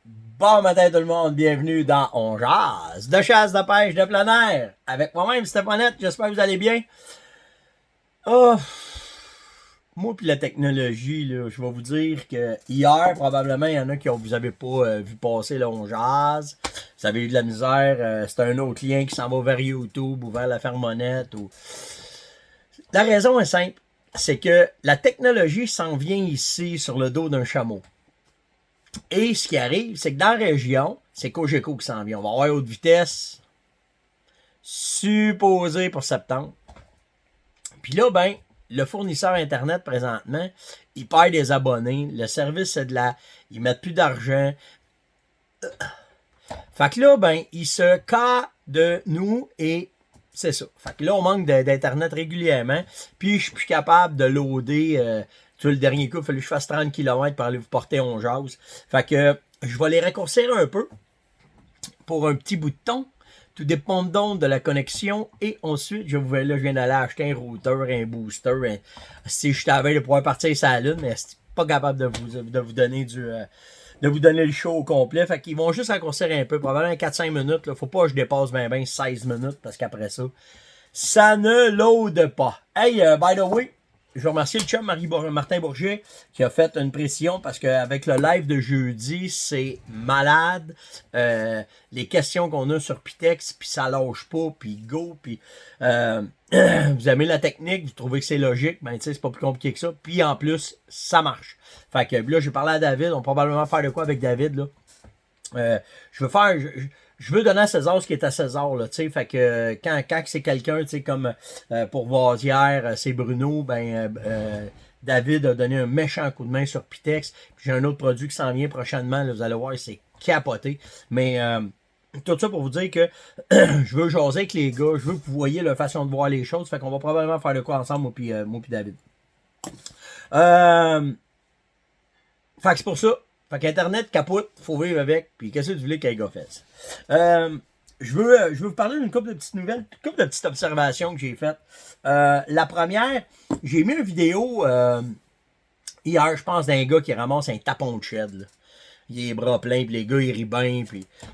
Bon matin tout le monde, bienvenue dans On Jase, de chasse, de pêche, de plein air. Avec moi-même, Stéphane, j'espère que vous allez bien. Oh, moi puis la technologie, là, je vais vous dire que hier, probablement, il y en a qui vous avez pas vu passer le On Jase. Vous avez eu de la misère, c'est un autre lien qui s'en va vers YouTube ou vers la fermonnette. La raison est simple, c'est que la technologie s'en vient ici sur le dos d'un chameau. Et ce qui arrive, c'est que dans la région, c'est Cogeco qui s'en vient. On va avoir haute vitesse supposé pour septembre. Puis là, ben, le fournisseur Internet, présentement, il perd des abonnés. Le service, c'est de la... Ils mettent plus d'argent. Fait que là, ben, ils se cas de nous et c'est ça. Fait que là, on manque d'Internet régulièrement. Puis, je suis plus capable de loader... tu vois, le dernier coup, il fallait que je fasse 30 km pour aller vous porter on jase. Fait que je vais les raccourcir un peu pour un petit bout de temps. Tout dépend donc de la connexion. Et ensuite, je viens d'aller acheter un routeur, un booster. Si je t'avais de pouvoir partir sur la lune, mais c'est pas capable de vous donner de vous donner le show au complet. Fait qu'ils vont juste raccourcir un peu, probablement 4-5 minutes. Là. Faut pas que je dépasse ben 16 minutes parce qu'après ça, ça ne load pas. Hey, by the way, je veux remercier le chum Martin Bourget qui a fait une précision parce qu'avec le live de jeudi, c'est malade. Les questions qu'on a sur Pitex, puis ça lâche pas, puis go, puis vous aimez la technique, vous trouvez que c'est logique, ben tu sais, c'est pas plus compliqué que ça. Puis en plus, ça marche. Fait que là, j'ai parlé à David, on va probablement faire de quoi avec David, là. Je veux faire... Je veux donner à César ce qui est à César, là, tu sais, fait que quand c'est quelqu'un, tu sais, comme pour Vasière, c'est Bruno, ben David a donné un méchant coup de main sur Pitex, puis j'ai un autre produit qui s'en vient prochainement, là, vous allez voir, c'est capoté, mais tout ça pour vous dire que je veux jaser avec les gars, je veux que vous voyez leur façon de voir les choses, fait qu'on va probablement faire de quoi ensemble, moi puis David. Fait que c'est pour ça. Fait qu'Internet capote, faut vivre avec, puis qu'est-ce que tu voulais qu'un gars fasse? Je veux vous parler d'une couple de petites nouvelles, une couple de petites observations que j'ai faites. La première, j'ai mis une vidéo hier, je pense, d'un gars qui ramasse un tapon de shed. Là. Il a les bras pleins, puis les gars, ils rient bien.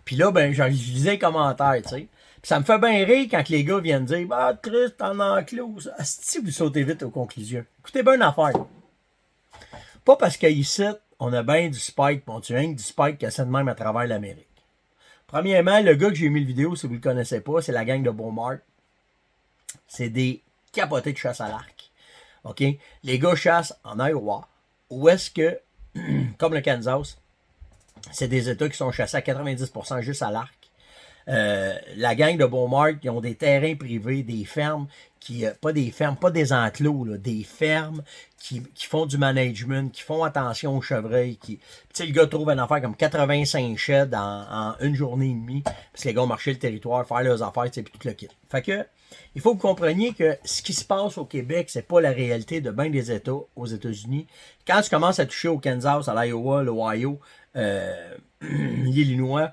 Puis là, ben, je lisais les commentaires, tu sais. Puis ça me fait bien rire quand les gars viennent dire « bah Christ, t'en enclose. » Si vous sautez vite aux conclusions. Écoutez bien une affaire. Pas parce qu'ici, on a bien du spike, on tue rien que du spike qui essaie de même à travers l'Amérique. Premièrement, le gars que j'ai mis le vidéo, si vous le connaissez pas, c'est la gang de Beaumont. C'est des capotés de chasse à l'arc. OK? Les gars chassent en Iowa. Où est-ce que, comme le Kansas, c'est des États qui sont chassés à 90% juste à l'arc. La gang de Beaumont, ils ont des terrains privés, des fermes, pas des enclos, là, des fermes qui font du management, qui font attention aux chevreuils. Tu sais, le gars trouve une affaire comme 85 sheds en une journée et demie, parce que les gars ont marché le territoire, faire leurs affaires, tu sais, puis tout le kit. Fait que, il faut que vous compreniez que ce qui se passe au Québec, c'est pas la réalité de bien des États aux États-Unis. Quand tu commences à toucher au Kansas, à l'Iowa, l'Ohio, l'Illinois,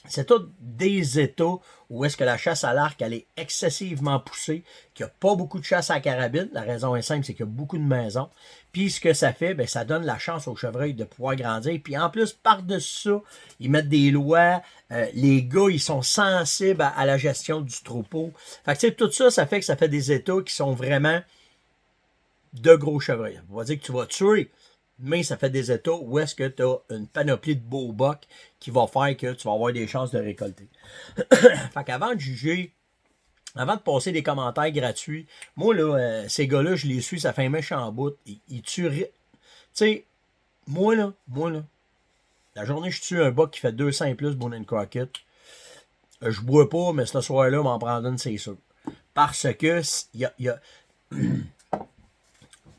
c'est tous des États où est-ce que la chasse à l'arc, elle est excessivement poussée, qu'il n'y a pas beaucoup de chasse à la carabine. La raison est simple, c'est qu'il y a beaucoup de maisons. Puis ce que ça fait, ben, ça donne la chance aux chevreuils de pouvoir grandir. Puis en plus, par-dessus ça, ils mettent des lois. Les gars, ils sont sensibles à la gestion du troupeau. Fait que tu sais, tout ça, ça fait que ça fait des États qui sont vraiment de gros chevreuils. On va dire que tu vas tuer, mais ça fait des États où est-ce que tu as une panoplie de beaux bocs qui va faire que tu vas avoir des chances de récolter. Fait qu'avant de juger, avant de passer des commentaires gratuits, moi, là, ces gars-là, je les suis, ça fait un méchant bout. Ils tuent... Tu sais, moi, là, la journée, je tue un boc qui fait 200 et plus Bone and Crockett. Je bois pas, mais ce soir-là, m'en prendre une, c'est sûr. Parce que,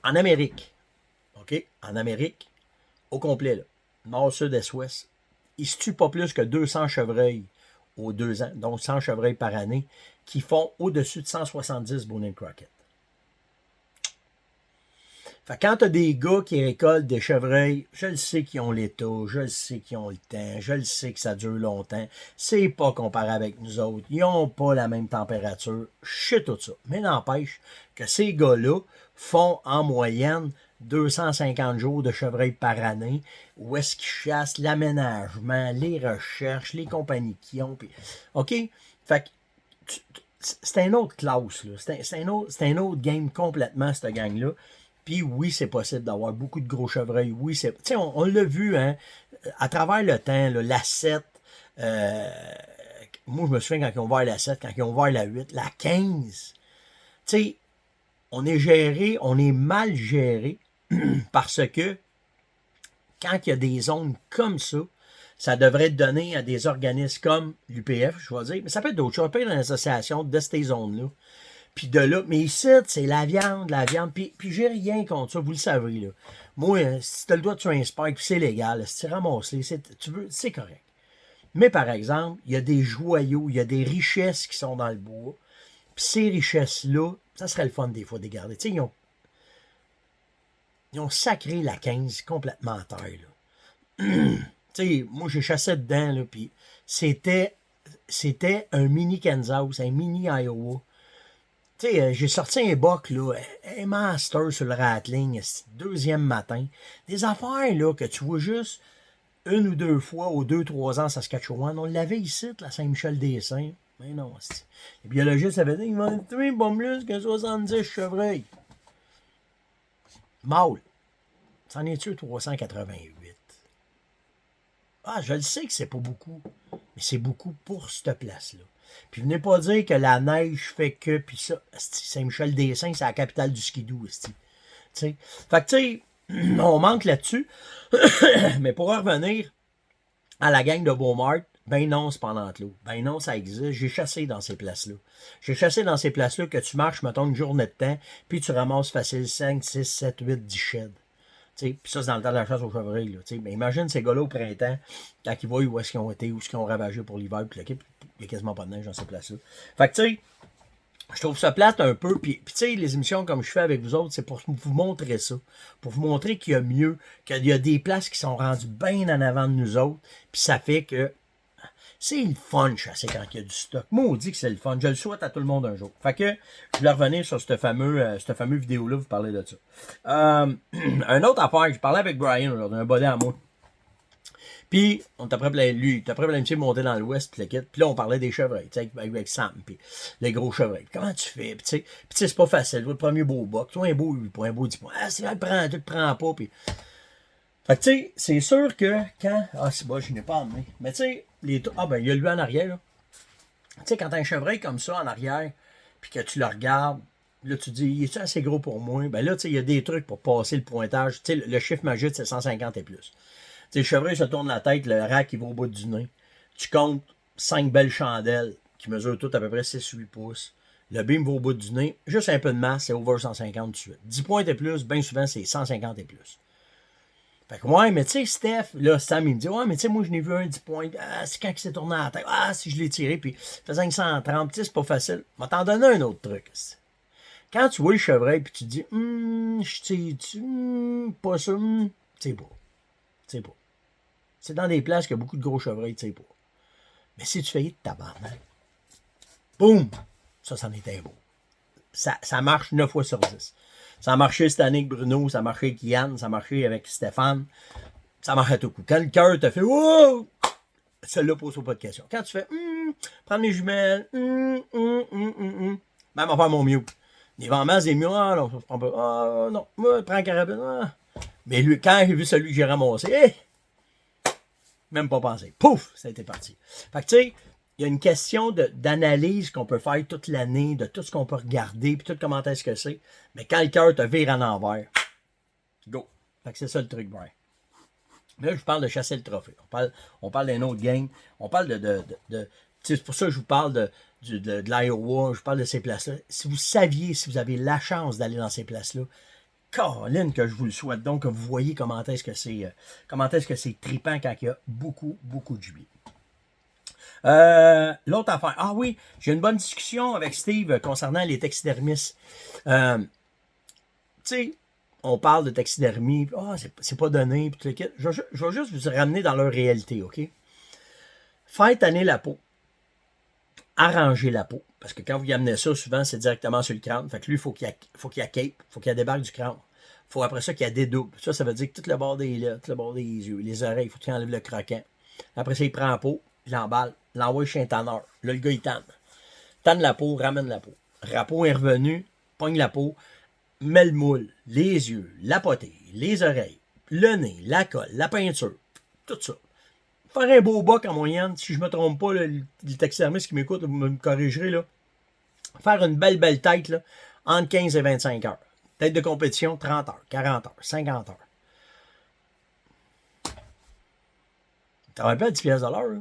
en Amérique, OK? En Amérique, au complet, là, nord, sud, est, ouest, ils se tuent pas plus que 200 chevreuils aux 2 ans, donc 100 chevreuils par année, qui font au-dessus de 170 Bone and Crockett. Fait que quand tu as des gars qui récoltent des chevreuils, je le sais qu'ils ont l'état, je le sais qu'ils ont le temps, je le sais que ça dure longtemps, c'est pas comparé avec nous autres, ils ont pas la même température, je sais tout ça. Mais n'empêche que ces gars-là font en moyenne 250 jours de chevreuil par année, où est-ce qu'ils chassent, l'aménagement, les recherches, les compagnies qui ont. Puis, OK? Fait que c'est une autre classe, là. C'est un autre game complètement, cette gang-là. Puis oui, c'est possible d'avoir beaucoup de gros chevreuils. Oui, c'est. Tu sais, on l'a vu, hein, à travers le temps, là, la 7, moi, je me souviens quand ils ont ouvert la 7, quand ils ont ouvert la 8, la 15. Tu sais, on est géré, on est mal géré parce que quand il y a des zones comme ça devrait être donné à des organismes comme l'UPF, je vais dire, mais ça peut être d'autres choses, ça peut être une association de ces zones-là. Puis de là, mais ici, c'est la viande, puis j'ai rien contre ça, vous le savez, là. Moi, si tu as le droit de tuer un spike, puis c'est légal, si tu ramasses les, tu veux, c'est correct. Mais par exemple, il y a des joyaux, il y a des richesses qui sont dans le bois, puis ces richesses-là, ça serait le fun des fois de les garder. Tu sais, ils ont sacré la 15 complètement à terre, là. Tu sais, moi, j'ai chassé dedans, là, puis c'était un mini Kansas, un mini Iowa. Tu sais, j'ai sorti un boc, là, un master sur le Rattling, deuxième matin. Des affaires, là, que tu vois juste une ou deux fois aux 2-3 ans à Saskatchewan. On l'avait ici, la Saint-Michel-des-Saints. Mais non, c'est... Les biologistes avaient dit, il va être pas plus que 70 chevreuils. Mâle. C'en est-tu 388? Ah, je le sais que c'est pas beaucoup, mais c'est beaucoup pour cette place-là. Puis venez pas dire que la neige fait que, puis ça, Saint-Michel-des-Saints, c'est la capitale du skidoo, tu sais. Fait que, tu sais, on manque là-dessus. Mais pour revenir à la gang de Beaumont, ben non, c'est pas en enclos. Ben non, ça existe. J'ai chassé dans ces places-là. J'ai chassé dans ces places-là que tu marches, mettons, une journée de temps, puis tu ramasses facile 5, 6, 7, 8, 10 sheds. Puis ça, c'est dans le temps de la chasse au chevreuil. Mais imagine ces gars-là au printemps, quand ils voient où est-ce qu'ils ont été, où est-ce qu'ils ont ravagé pour l'hiver, puis il n'y a quasiment pas de neige dans ces places-là. Fait que, tu sais, je trouve ça plate un peu. Puis tu sais, les émissions comme je fais avec vous autres, c'est pour vous montrer ça. Pour vous montrer qu'il y a mieux, qu'il y a des places qui sont rendues bien en avant de nous autres. Puis ça fait que c'est le fun chasser quand il y a du stock. Moi, on dit que c'est le fun. Je le souhaite à tout le monde un jour. Fait que je voulais revenir sur cette fameuse vidéo-là, vous parlez de ça. Un autre affaire, je parlais avec Brian aujourd'hui, un bodé à moi. Puis, on était prêt pour l'amitié monter dans l'ouest, puis le kit. Puis là, on parlait des chevreuils, tu sais, avec Sam, puis les gros chevreuils. Comment tu fais? Puis tu sais, c'est pas facile. Le premier beau boc, toi, un beau 8 points, un beau 10 points. Ah, c'est là, tu le prends pas, puis... Fait que, tu sais, c'est sûr que quand... Ah, c'est bon, je n'ai pas emmené. Mais tu sais, ah, ben, il y a lui en arrière, là. Tu sais, quand t'as un chevreuil comme ça en arrière, puis que tu le regardes, là, tu te dis, il est-tu assez gros pour moi? Ben là, tu sais, il y a des trucs pour passer le pointage. Tu sais, le chiffre magique, c'est 150 et plus. Tu sais, le chevreuil se tourne la tête, le rack, il va au bout du nez. Tu comptes 5 belles chandelles qui mesurent toutes à peu près 6-8 pouces. Le beam va au bout du nez. Juste un peu de masse, c'est over 150 tout de suite. 10 points et plus, bien souvent, c'est 150 et plus. Fait que, ouais, mais tu sais, Steph, là, Sam, il me dit, ouais, mais tu sais, moi, je n'ai vu un 10 points. Ah, c'est quand il s'est tourné à la tête. Ah, si je l'ai tiré, puis faisant 130, tu sais, c'est pas facile. Je vais t'en donner un autre truc. Quand tu vois le chevreuil, puis tu te dis, je tire, pas ça, tu sais pas. Tu sais pas. C'est dans des places qu'il y a beaucoup de gros chevreuils, tu sais pas. Mais si tu fais de tabarnak, boum, ça, c'en est un beau. Ça marche 9 fois sur 10. Ça a marché cette année avec Bruno, ça a marché avec Yann, ça a marché avec Stéphane. Ça marche à tout coup. Quand le cœur te fait wow, celle-là pose pas de question. Quand tu fais prendre les jumelles, même à faire mon mieux. Les vents masse des murs, ah non, ça se prend pas. Ah non, moi, prends la carabine. Ah. Mais lui, quand j'ai vu celui que j'ai ramassé, même pas pensé. Pouf, ça a été parti. Fait que tu sais, il y a une question d'analyse qu'on peut faire toute l'année, de tout ce qu'on peut regarder, puis tout comment est-ce que c'est. Mais quand le cœur te vire en envers, go. Fait que c'est ça le truc, Brian. Là, je parle de chasser le trophée. On parle d'un autre game. On parle c'est pour ça que je vous parle de l'Iowa. Je parle de ces places-là. Si vous saviez, si vous avez la chance d'aller dans ces places-là, Caroline, que je vous le souhaite donc, que vous voyez comment est-ce que c'est trippant quand il y a beaucoup, beaucoup de gibier. L'autre affaire. Ah oui, j'ai une bonne discussion avec Steve concernant les taxidermistes. Tu sais, on parle de taxidermie, c'est pas donné, puis tout. Je vais juste vous ramener dans leur réalité, OK? Faire tanner la peau. Arranger la peau. Parce que quand vous y amenez ça, souvent, c'est directement sur le crâne. Fait que lui, il faut qu'il y a cape, il faut qu'il y a débarque du crâne. faut après ça qu'il y a des doubles. Ça veut dire que tout le bord des lettres, tout le bord des yeux, les oreilles, il faut qu'il enlève le croquant. Après ça, il prend la peau, il l'emballe, l'envoie chez un tanneur. Là, le gars, il tanne. Tanne la peau, ramène la peau. Rapport est revenu, pogne la peau, met le moule, les yeux, la potée, les oreilles, le nez, la colle, la peinture, tout ça. Faire un beau boc en moyenne, si je ne me trompe pas, là, le taxidermiste qui m'écoute, vous me corrigerez, là. Faire une belle tête, là, entre 15 et 25 heures. Tête de compétition, 30 heures, 40 heures, 50 heures. Tu rappelles pas 10 pièces de l'heure, là?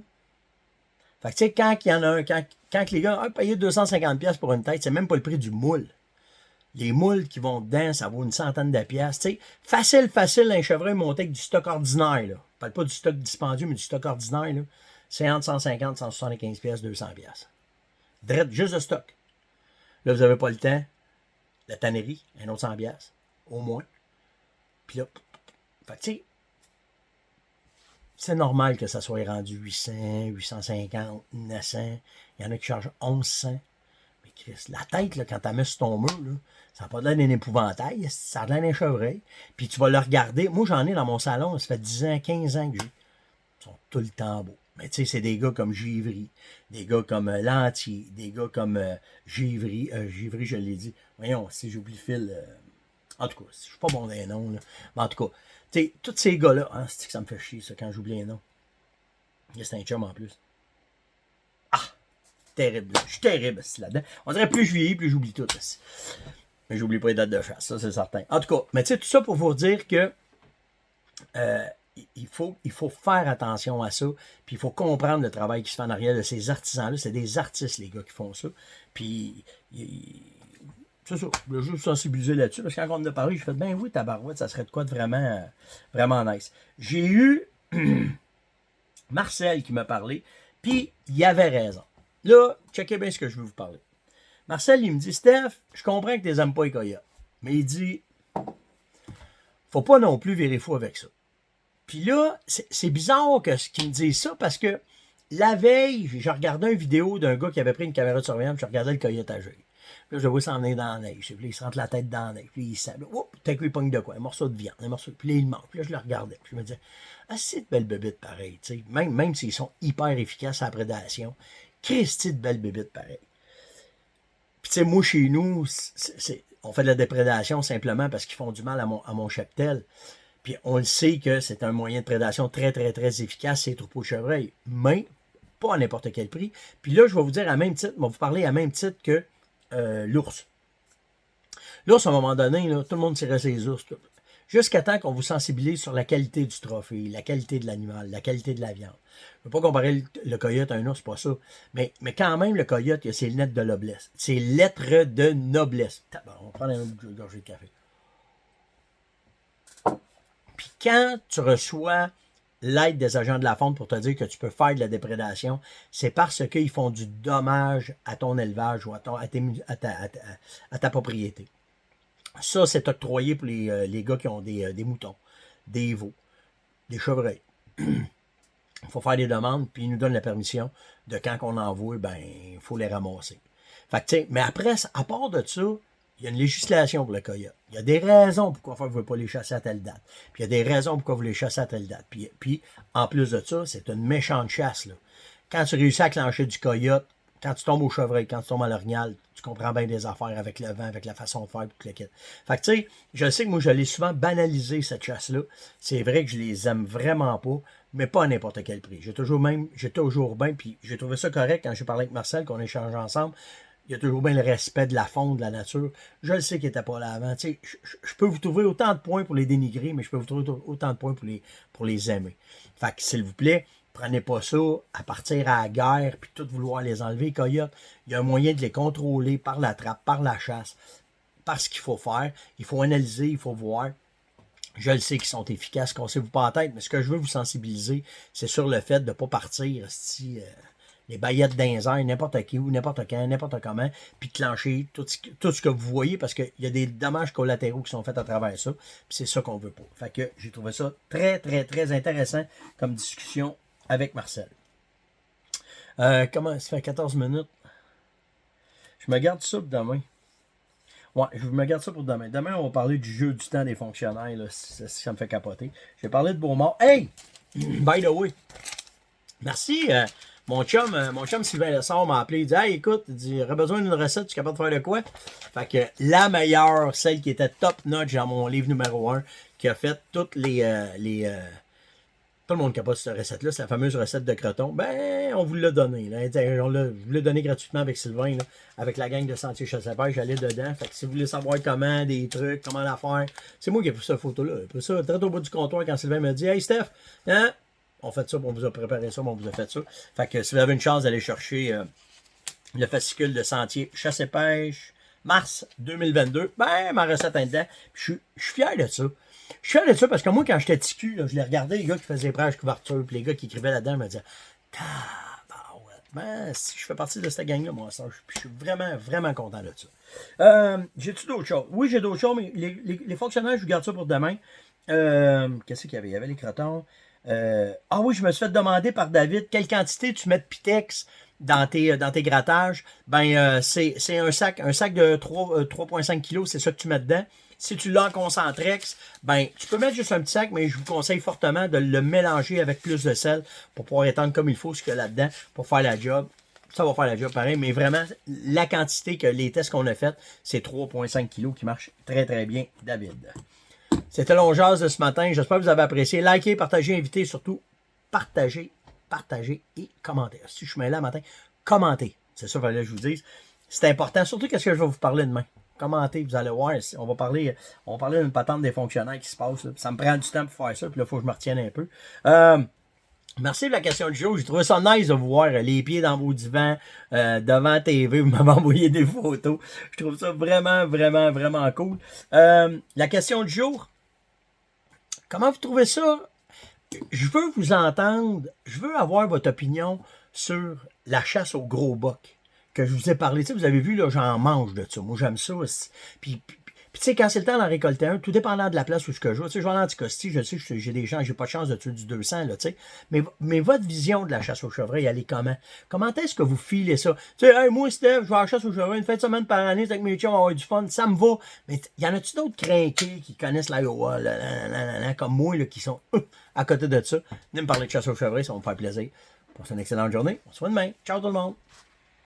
Fait que, tu sais, quand il y en a un, quand les gars payent 250 pièces pour une tête, c'est même pas le prix du moule. Les moules qui vont dedans, ça vaut une centaine de pièces. Tu sais, facile, un chevreuil monté avec du stock ordinaire, là. Je parle pas du stock dispendieux, mais du stock ordinaire, là. C'est entre 150, 175 pièces, 200 pièces. Drette, juste de stock. Là, vous n'avez pas le temps. La tannerie, un autre 100 pièces, au moins. Puis là, fait que, tu sais, c'est normal que ça soit rendu 800, 850, 900. Il y en a qui chargent 1100. Mais Chris, la tête, là, quand tu la mets sur ton mur, là, ça n'a pas l'air d'un épouvantail, ça a l'air d'un chevreuil. Puis tu vas le regarder. Moi, j'en ai dans mon salon, ça fait 10 ans, 15 ans que j'ai. Ils sont tout le temps beaux. Mais tu sais, c'est des gars comme Givry, des gars comme Lantier, des gars comme Givry. Givry, je l'ai dit. Voyons, si j'oublie le fil. En tout cas, je suis pas bon dans les noms. Là. Mais en tout cas, tu sais, tous ces gars-là, hein, c'est que ça me fait chier, ça, quand j'oublie les noms. C'est un chum en plus. Ah! Terrible. Je suis terrible là-dedans. On dirait plus je vieillis, plus j'oublie tout. Mais j'oublie pas les dates de chasse, ça c'est certain. En tout cas, mais tu sais, tout ça pour vous dire que il faut faire attention à ça, puis il faut comprendre le travail qui se fait en arrière de ces artisans-là. C'est des artistes, les gars, qui font ça. Puis, c'est ça, je voulais juste sensibiliser là-dessus, parce que quand on en a parlé, j'ai fait, ben oui, tabarouette, ça serait de quoi de vraiment, vraiment nice. J'ai eu Marcel qui m'a parlé, puis il avait raison. Là, checkez bien ce que je veux vous parler. Marcel, il me dit, Steph, je comprends que tu n'aimes pas les coyotes, mais il dit, faut pas non plus virer fou avec ça. Puis là, c'est bizarre qu'il me dise ça parce que la veille, j'ai regardé une vidéo d'un gars qui avait pris une caméra de surveillance, je regardais le coyote à jouer. Puis là, je le vois s'en venir dans la neige. Puis là, il se rentre la tête dans la neige. Puis il sent. Oups, t'as qu'il pogne de quoi? Un morceau de viande, un morceau. Puis là, il manque. Puis là, je le regardais. Puis je me disais, ah, c'est de belles bébites pareilles. Tu sais, même s'ils sont hyper efficaces à la prédation, Christy de belles bébites pareilles. Puis tu sais, moi, chez nous, on fait de la déprédation simplement parce qu'ils font du mal à mon cheptel. Puis on le sait que c'est un moyen de prédation très, très, très efficace, ces troupeaux de chevreuils, mais pas à n'importe quel prix. Puis là, je vais vous dire à même titre, je vais vous parler à même titre que l'ours. L'ours, à un moment donné, là, tout le monde tirait ses ours. Jusqu'à temps qu'on vous sensibilise sur la qualité du trophée, la qualité de l'animal, la qualité de la viande. Je ne veux pas comparer le coyote à un ours, pas ça. Mais quand même, le coyote, il a ses lettres de noblesse. Ses lettres de noblesse. On va prendre un autre gorgée de café. Puis quand tu reçois l'aide des agents de la faune pour te dire que tu peux faire de la déprédation, c'est parce qu'ils font du dommage à ton élevage ou à ta propriété. Ça, c'est octroyé pour les gars qui ont des moutons, des veaux, des chevreuils. Il faut faire des demandes, puis ils nous donnent la permission de quand on envoie, ben, il faut les ramasser. Fait que, mais après, à part de ça, il y a une législation pour le coyote. Il y a des raisons pourquoi vous ne pouvez pas les chasser à telle date. Puis il y a des raisons pourquoi vous les chassez à telle date. Puis en plus de ça, c'est une méchante chasse. Là. Quand tu réussis à clencher du coyote, quand tu tombes au chevreuil, quand tu tombes à l'orignal, tu comprends bien des affaires avec le vent, avec la façon de faire, tout le kit. Fait que tu sais, je sais que moi, je l'ai souvent banalisé, cette chasse-là. C'est vrai que je les aime vraiment pas, mais pas à n'importe quel prix. J'ai toujours bien, puis j'ai trouvé ça correct quand j'ai parlé avec Marcel, qu'on échange ensemble. Il y a toujours bien le respect de la faune, de la nature. Je le sais qu'il n'était pas là avant. Tu sais, je peux vous trouver autant de points pour les dénigrer, mais je peux vous trouver autant de points pour les aimer. Fait que, s'il vous plaît, prenez pas ça à partir à la guerre puis tout vouloir les enlever, les coyotes. Il y a un moyen de les contrôler par la trappe, par la chasse, par ce qu'il faut faire. Il faut analyser, il faut voir. Je le sais qu'ils sont efficaces, cassez-vous pas la tête, mais ce que je veux vous sensibiliser, c'est sur le fait de ne pas partir les baillettes d'un air, n'importe qui, ou n'importe quand, n'importe comment, puis clencher tout ce que vous voyez, parce qu'il y a des dommages collatéraux qui sont faits à travers ça, puis c'est ça qu'on veut pas. Fait que j'ai trouvé ça très, très, très intéressant comme discussion avec Marcel. Comment ça fait 14 minutes? Je me garde ça pour demain. Ouais, je me garde ça pour demain. Demain, on va parler du jeu du temps des fonctionnaires, là, ça me fait capoter. Je vais parler de Beaumont. Hey! By the way, merci, mon chum Sylvain Lessard m'a appelé, il dit « Hey, écoute, il aurait besoin d'une recette, tu es capable de faire de quoi? » Fait que la meilleure, celle qui était top notch dans mon livre numéro 1, qui a fait toutes tout le monde qui n'a pas cette recette-là, c'est la fameuse recette de croton. Ben, on vous l'a donné. Là. On vous l'a donné gratuitement avec Sylvain, là, avec la gang de Sentier Chasse-à-Pêche. J'allais dedans. Fait que si vous voulez savoir comment, des trucs, comment la faire, c'est moi qui ai pris cette photo-là. J'ai pris ça très au bout du comptoir quand Sylvain m'a dit « Hey Steph, hein? On fait ça, on vous a préparé ça, on vous a fait ça. » Fait que si vous avez une chance d'aller chercher le fascicule de Sentier Chasse-et-Pêche, mars 2022, ben, ma recette est dedans. Je suis fier de ça. Je suis fier de ça parce que moi, quand j'étais ticu, là, je les regardais, les gars qui faisaient les prêches couverture, puis les gars qui écrivaient là-dedans, me disaient tabarouette. Ben, si je fais partie de cette gang-là, moi, ça, je suis vraiment, vraiment content de ça. J'ai-tu d'autres choses? Oui, j'ai d'autres choses, mais les fonctionnaires, je vous garde ça pour demain. Qu'est-ce qu'il y avait? Il y avait les crotons. Ah oui, je me suis fait demander par David quelle quantité tu mets de Pitex dans tes grattages. Ben, c'est un sac de 3,5 kg, c'est ça que tu mets dedans. Si tu l'as en concentrex, ben, tu peux mettre juste un petit sac, mais je vous conseille fortement de le mélanger avec plus de sel pour pouvoir étendre comme il faut ce qu'il y a là-dedans pour faire la job. Ça va faire la job pareil, mais vraiment, la quantité que les tests qu'on a fait, c'est 3,5 kg qui marche très très bien, David. C'était Longeaz de ce matin. J'espère que vous avez apprécié. Likez, partagez, invitez, surtout partagez et commentez. Si je suis là matin, commentez. C'est ça qu'il fallait que je vous dise. C'est important. Surtout qu'est-ce que je vais vous parler demain. Commentez, vous allez voir. On va parler d'une patente des fonctionnaires qui se passe. Là. Ça me prend du temps pour faire ça. Puis là, il faut que je me retienne un peu. Merci de la question du jour. J'ai trouvé ça nice de vous voir les pieds dans vos divans, devant la TV. Vous m'avez envoyé des photos. Je trouve ça vraiment, vraiment, vraiment cool. La question du jour. Comment vous trouvez ça? Je veux vous entendre. Je veux avoir votre opinion sur la chasse au gros boc que je vous ai parlé. Tu sais, vous avez vu, là, j'en mange de ça. Moi, j'aime ça. Puis tu sais, quand c'est le temps d'en récolter un, tout dépendant de la place où je joue, tu sais, je vais en Anticosti, je sais que j'ai des gens, j'ai pas de chance de tuer du 200, là, tu sais. Mais votre vision de la chasse au chevreuil, elle est comment? Comment est-ce que vous filez ça? Tu sais, hey, moi, Steph, je vais à la chasse au chevreuil une fin de semaine par année, avec mes chums, on va avoir du fun, ça me va. Mais y en a-tu d'autres crinqués qui connaissent l'Iowa, comme moi, là, qui sont à côté de ça? Venez me parler de chasse au chevreuil, ça va me faire plaisir. Passez une excellente journée. On se voit demain. Ciao tout le monde.